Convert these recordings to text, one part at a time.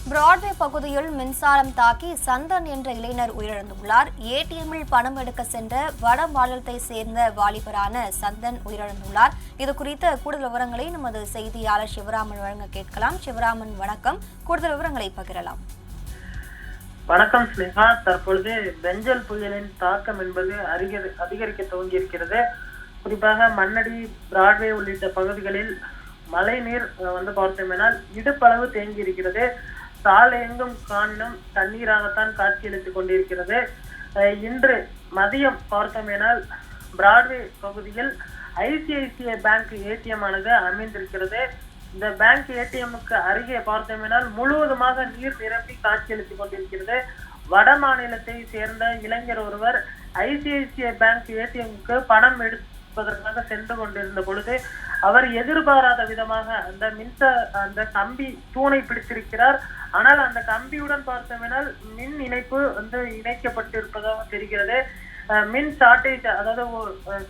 Broadway பகுதியில் மின்சாரம் தாக்கி சந்தன் என்ற இளைஞர் உயிரிழந்துள்ளார். ஏடிஎம்மில் பணம் எடுக்க சென்ற வட மாநிலத்தை சேர்ந்த வாலிபரான சந்தன் உயிரிழந்துள்ளார். இது குறித்த கூடுதல் விவரங்களை நமது செய்தியாளர் சிவராமன் வழங்க கேட்கலாம். சிவராமன், வணக்கம். கூடுதல் விவரங்களை பகிரலாம். வணக்கம் ஸ்னேகா. தற்பொழுது பெஞ்சல் புயலின் தாக்கம் என்பது அதிகரிக்க துவங்கியிருக்கிறது. குறிப்பாக மண்ணடி, பிராட்வே உள்ளிட்ட பகுதிகளில் மழை நீர் பார்த்தோம்னால் இடுப்பளவு தேங்கி இருக்கிறது. சாலை எங்கும் காணினும் தண்ணீராகத்தான் காட்சியளித்துக் கொண்டிருக்கிறது. இன்று மதியம் பார்த்தோமேனால் பிராட்வே பகுதியில் ஐசிஐசிஐ பேங்க் ஏடிஎம் ஆனது அமைந்திருக்கிறது. இந்த பேங்க் ஏடிஎம்முக்கு அருகே பார்த்தோமேனால் முழுவதுமாக நீர் நிரம்பி காட்சியளித்துக் கொண்டிருக்கிறது. வட மாநிலத்தை சேர்ந்த இளைஞர் ஒருவர் ஐசிஐசிஐ பேங்க் ஏடிஎம்முக்கு பணம் எடுப்பதற்காக சென்று கொண்டிருந்த பொழுது அவர் எதிர்பாராத விதமாக அந்த கம்பி தூணை பிடித்திருக்கிறார். ஆனால் அந்த கம்பியுடன் பார்த்தோம்னால் மின் இணைப்பு இணைக்கப்பட்டிருப்பதாக தெரிகிறது. மின் ஷார்டேஜ், அதாவது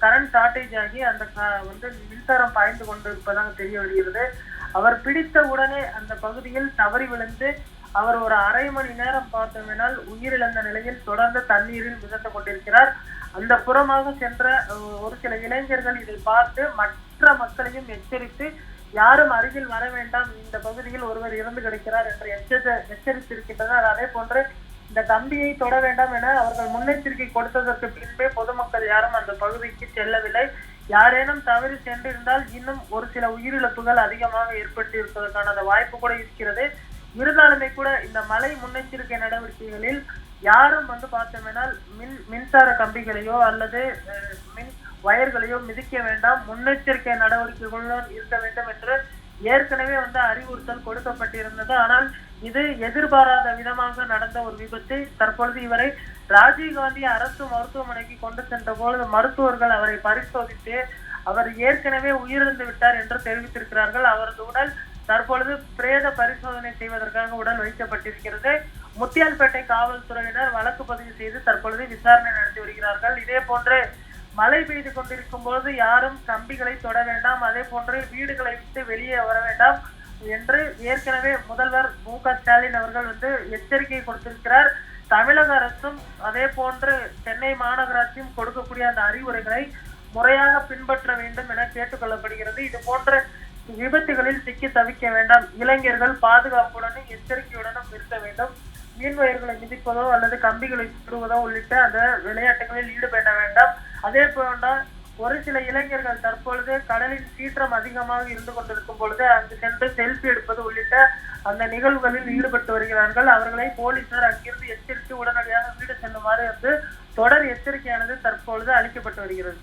கரண்ட் ஷார்டேஜ் ஆகி அந்த மின்சாரம் பாய்ந்து கொண்டிருப்பதாக தெரிய வருகிறது. அவர் பிடித்த உடனே அந்த பகுதியில் தவறி விழுந்து அவர் ஒரு அரை மணி நேரம் பார்த்தோம்னால் உயிரிழந்த நிலையில் தொடர்ந்து தண்ணீரில் மிதந்து கொண்டிருக்கிறார். அந்த புறமாக சென்ற ஒரு சில இளைஞர்கள் இதை பார்த்து மற்ற மக்களையும் எச்சரித்து யாரும் அருகில் வர வேண்டாம், இந்த பகுதியில் ஒருவர் இறந்து கிடக்கிறார் என்று எச்சரித்திருக்கின்றனர். அதே போன்று இந்த கம்பியை தொட வேண்டாம் என அவர்கள் முன்னெச்சரிக்கை கொடுத்ததற்கு பின்பே பொதுமக்கள் யாரும் அந்த பகுதிக்கு செல்லவில்லை. யாரேனும் தவறி சென்றிருந்தால் இன்னும் ஒரு சில உயிரிழப்புகள் அதிகமாக ஏற்பட்டு இருப்பதற்கான அந்த வாய்ப்பு கூட இருக்கிறது. இருந்தாலுமே கூட இந்த மழை முன்னெச்சரிக்கை நடவடிக்கைகளில் யாரும் பார்த்தோம்னால் மின்சார கம்பிகளையோ அல்லது மின் வயர்களையோ மிதிக்க வேண்டாம், முன்னெச்சரிக்கை நடவடிக்கைகளுடன் இருக்க வேண்டும் என்று ஏற்கனவே அறிவுறுத்தல் கொடுக்கப்பட்டிருந்தது. ஆனால் இது எதிர்பாராத விதமாக நடந்த ஒரு விபத்து. தற்பொழுது இவரை ராஜீவ்காந்தி அரசு மருத்துவமனைக்கு கொண்டு சென்ற பொழுது மருத்துவர்கள் அவரை பரிசோதித்து அவர் ஏற்கனவே உயிரிழந்து விட்டார் என்று தெரிவித்திருக்கிறார்கள். அவரது உடல் தற்பொழுது பிரேத பரிசோதனை செய்வதற்காக உடல் வைக்கப்பட்டிருக்கிறது. முத்தியால்பேட்டை காவல்துறையினர் வழக்கு பதிவு செய்து தற்பொழுது விசாரணை நடத்தி வருகிறார்கள். இதே போன்று மழை பெய்து கொண்டிருக்கும் போது யாரும் கம்பிகளை தொட வேண்டாம், அதே போன்று வீடுகளை விட்டு வெளியே வர வேண்டாம் என்று ஏற்கனவே முதல்வர் மு.க.ஸ்டாலின் அவர்கள் எச்சரிக்கை கொடுத்திருக்கிறார். தமிழக அரசும் அதே போன்று சென்னை மாநகராட்சியும் கொடுக்கக்கூடிய அந்த அறிவுரைகளை முறையாக பின்பற்ற வேண்டும் என கேட்டுக்கொள்ளப்படுகிறது. இது போன்ற விபத்துகளில் சிக்கி தவிக்க வேண்டாம், இளைஞர்கள் பாதுகாப்புடனும் எச்சரிக்கையுடனும் இருக்க வேண்டும். மீன் வயர்களை மிதிப்பதோ அல்லது கம்பிகளை சுடுவதோ உள்ளிட்ட அந்த விளையாட்டுகளில் ஈடுபட வேண்டாம். அதே போன்ற ஒரு சில இளைஞர்கள் தற்பொழுது கடலின் சீற்றம் அதிகமாக இருந்து கொண்டிருக்கும் பொழுது அங்கு சென்று செல்ஃபி எடுப்பது உள்ளிட்ட அந்த நிகழ்வுகளில் ஈடுபட்டு வருகிறார்கள். அவர்களை போலீசார் அங்கிருந்து எச்சரித்து உடனடியாக வீடு செல்லுமாறு தொடர் எச்சரிக்கையானது தற்பொழுது அளிக்கப்பட்டு வருகிறது.